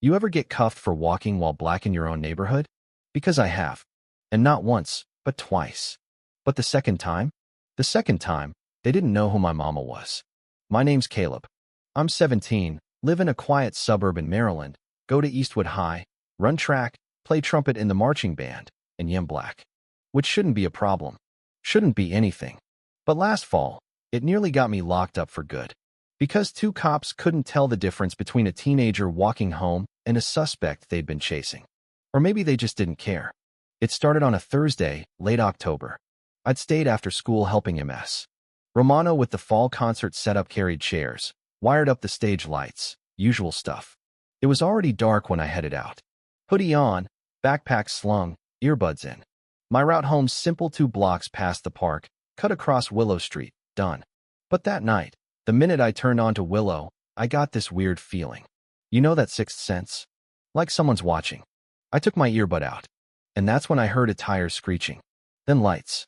You ever get cuffed for walking while black in your own neighborhood? Because I have. And not once, but twice. But the second time? The second time, they didn't know who my mama was. My name's Caleb. I'm 17, live in a quiet suburb in Maryland, go to Eastwood High, run track, play trumpet in the marching band, and am black. Which shouldn't be a problem. Shouldn't be anything. But last fall, it nearly got me locked up for good. Because two cops couldn't tell the difference between a teenager walking home and a suspect they'd been chasing. Or maybe they just didn't care. It started on a Thursday, late October. I'd stayed after school helping MS. Romano with the fall concert setup carried chairs, wired up the stage lights, usual stuff. It was already dark when I headed out. Hoodie on, backpack slung, earbuds in. My route home simple 2 blocks past the park, cut across Willow Street, done. But that night, the minute I turned onto Willow, I got this weird feeling. You know that sixth sense? Like someone's watching. I took my earbud out. And that's when I heard a tire screeching. Then lights.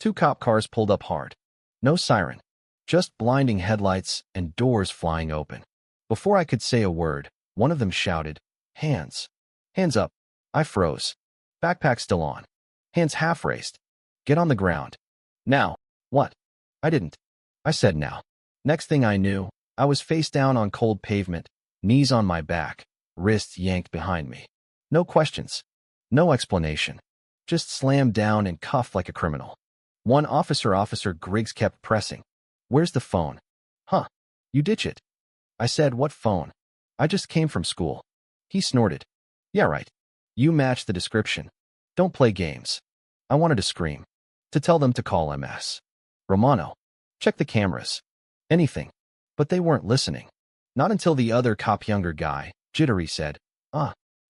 2 cop cars pulled up hard. No siren. Just blinding headlights and doors flying open. Before I could say a word, one of them shouted, "Hands. Hands up." I froze. Backpack still on. Hands half raised. "Get on the ground." "Now." "What?" "I didn't." I said now. Next thing I knew, I was face down on cold pavement, knees on my back, wrists yanked behind me. No questions. No explanation. Just slammed down and cuffed like a criminal. One Officer Griggs kept pressing. "Where's the phone?" "Huh. You ditch it." I said, "What phone? I just came from school." He snorted. "Yeah, right. You match the description. Don't play games." I wanted to scream. To tell them to call MS. Romano. Check the cameras. Anything. But they weren't listening. Not until the other cop, younger guy, jittery, said,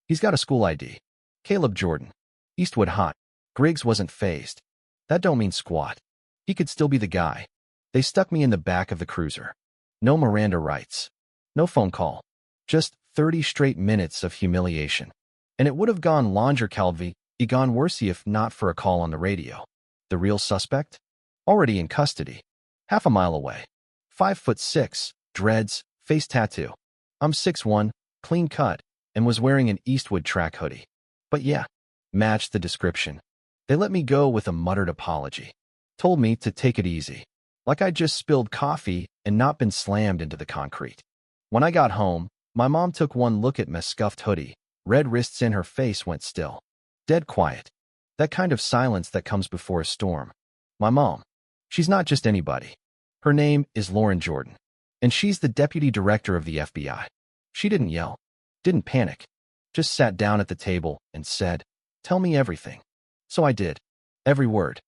he's got a school ID. Caleb Jordan. Eastwood High." Griggs wasn't fazed. That don't mean squat. He could still be the guy. They stuck me in the back of the cruiser. No Miranda rights. No phone call. Just 30 straight minutes of humiliation. And it would have gone gone worse if not for a call on the radio. The real suspect? Already in custody. Half a mile away. 5'6", dreads, face tattoo. I'm 6'1", clean cut, and was wearing an Eastwood track hoodie. But yeah, matched the description. They let me go with a muttered apology. Told me to take it easy. Like I'd just spilled coffee and not been slammed into the concrete. When I got home, my mom took one look at my scuffed hoodie. Red wrists in her face went still. Dead quiet. That kind of silence that comes before a storm. My mom. She's not just anybody. Her name is Lauren Jordan. And she's the deputy director of the FBI. She didn't yell. Didn't panic. Just sat down at the table and said, "Tell me everything." So I did. Every word.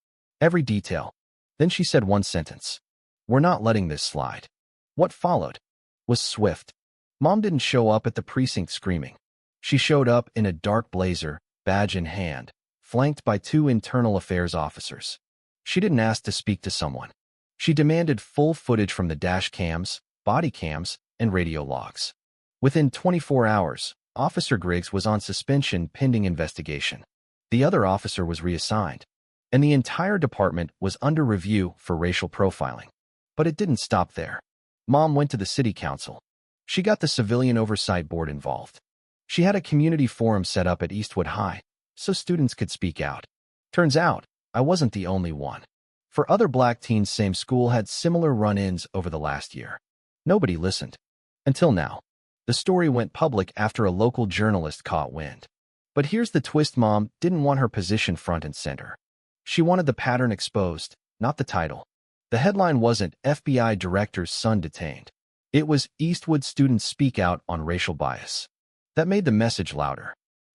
Every detail. Then she said one sentence. "We're not letting this slide." What followed was swift. Mom didn't show up at the precinct screaming. She showed up in a dark blazer, badge in hand, flanked by 2 internal affairs officers. She didn't ask to speak to someone. She demanded full footage from the dash cams, body cams, and radio logs. Within 24 hours, Officer Griggs was on suspension pending investigation. The other officer was reassigned, and the entire department was under review for racial profiling. But it didn't stop there. Mom went to the city council. She got the Civilian Oversight Board involved. She had a community forum set up at Eastwood High, so students could speak out. Turns out, I wasn't the only one. For other black teens, same school had similar run-ins over the last year. Nobody listened. Until now. The story went public after a local journalist caught wind. But here's the twist: Mom didn't want her position front and center. She wanted the pattern exposed, not the title. The headline wasn't "FBI Director's Son Detained." It was "Eastwood Students Speak Out on Racial Bias." That made the message louder.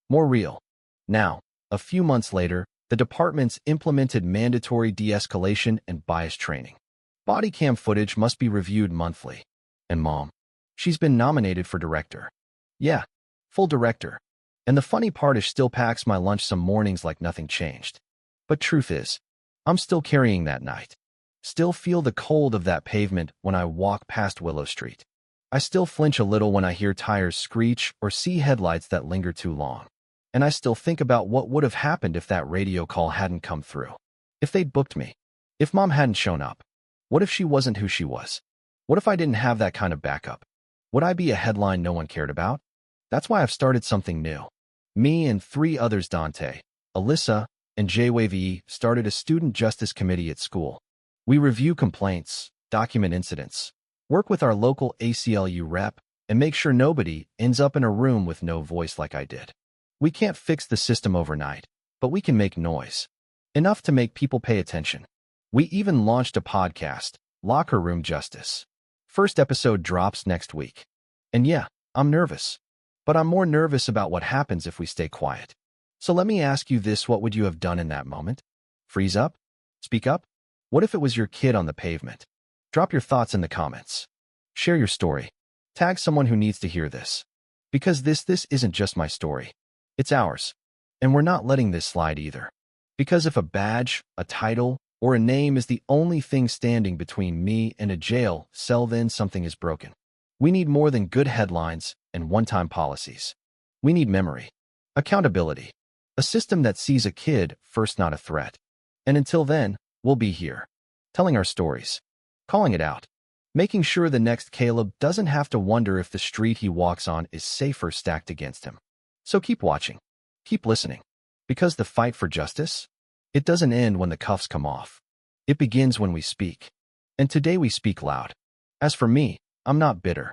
More real. Now, a few months later, the department's implemented mandatory de-escalation and bias training. Body cam footage must be reviewed monthly. And Mom, she's been nominated for director. Yeah, full director. And the funny part is, still packs my lunch some mornings like nothing changed. But truth is, I'm still carrying that night. Still feel the cold of that pavement when I walk past Willow Street. I still flinch a little when I hear tires screech or see headlights that linger too long. And I still think about what would have happened if that radio call hadn't come through. If they'd booked me. If Mom hadn't shown up. What if she wasn't who she was? What if I didn't have that kind of backup? Would I be a headline no one cared about? That's why I've started something new. Me and 3 others, Dante, Alyssa, and JWAVE, started a student justice committee at school. We review complaints, document incidents, work with our local ACLU rep, and make sure nobody ends up in a room with no voice like I did. We can't fix the system overnight, but we can make noise. Enough to make people pay attention. We even launched a podcast, Locker Room Justice. First episode drops next week. And yeah, I'm nervous. But I'm more nervous about what happens if we stay quiet. So let me ask you this: what would you have done in that moment? Freeze up? Speak up? What if it was your kid on the pavement? Drop your thoughts in the comments. Share your story. Tag someone who needs to hear this. Because this isn't just my story. It's ours. And we're not letting this slide either. Because if a badge, a title, or a name is the only thing standing between me and a jail cell, then something is broken. We need more than good headlines and one-time policies. We need memory, accountability, a system that sees a kid first, not a threat. And until then, we'll be here, telling our stories, calling it out, making sure the next Caleb doesn't have to wonder if the street he walks on is safer stacked against him. So keep watching, keep listening, because the fight for justice, it doesn't end when the cuffs come off. It begins when we speak. And today we speak loud. As for me, I'm not bitter.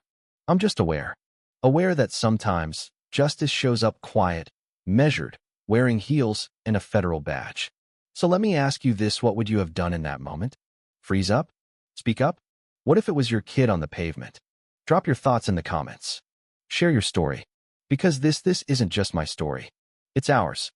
I'm just aware. Aware that sometimes justice shows up quiet, measured, wearing heels and a federal badge. So let me ask you this: what would you have done in that moment? Freeze up? Speak up? What if it was your kid on the pavement? Drop your thoughts in the comments. Share your story. Because this isn't just my story. It's ours.